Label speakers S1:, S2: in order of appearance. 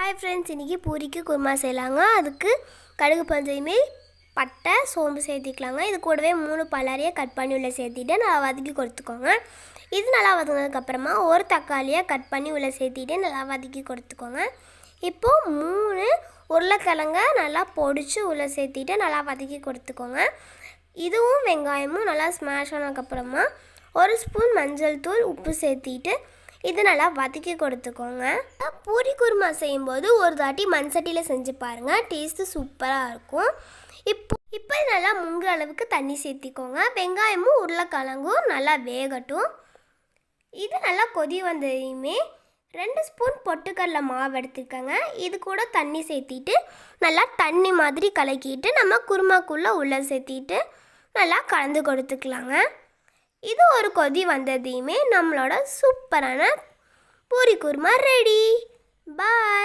S1: Hi friends, இன்றைக்கி பூரிக்கு குருமா செய்யலாங்க. அதுக்கு கடுகு பஞ்சையுமே பட்டை சோம்பு சேர்த்திக்கலாங்க. இது கூடவே 3 பல்லாரியை கட் பண்ணி உள்ளே சேர்த்திட்டு நல்லா வதக்கி கொடுத்துக்கோங்க. இது நல்லா வதங்கினதுக்கப்புறமா ஒரு தக்காளியை கட் பண்ணி உள்ளே சேர்த்திட்டு நல்லா வதக்கி கொடுத்துக்கோங்க. இப்போது 3 உருளைக்கிழங்க நல்லா பொடிச்சு உள்ளே சேர்த்திட்டு நல்லா வதக்கி கொடுத்துக்கோங்க. இதுவும் வெங்காயமும் நல்லா ஸ்மாஷ் ஆனதுக்கப்புறமா 1 ஸ்பூன் மஞ்சள் தூள் உப்பு சேர்த்திட்டு இது நல்லா வதக்கி கொடுத்துக்கோங்க. பூரி குருமா செய்யும்போது ஒரு தாட்டி மண் சட்டியில் செஞ்சு பாருங்கள், டேஸ்ட்டு சூப்பராக இருக்கும். இப்போ நல்லா முங்குற அளவுக்கு தண்ணி சேர்த்திக்கோங்க. வெங்காயமும் உருளைக்கிழங்கும் நல்லா வேகட்டும். இது நல்லா கொதி வந்ததையுமே 2 ஸ்பூன் பொட்டுக்கடலை மாவு எடுத்துக்கோங்க. இது கூட தண்ணி சேர்த்திட்டு நல்லா தண்ணி மாதிரி கலக்கிட்டு நம்ம குருமாக்குள்ளே உள்ளே சேர்த்திட்டு நல்லா கலந்து கொடுத்துக்கலாங்க. இது ஒரு கொதி வந்ததையுமே நம்மளோட சூப்பரான பூரி குருமா ரெடி. பாய்.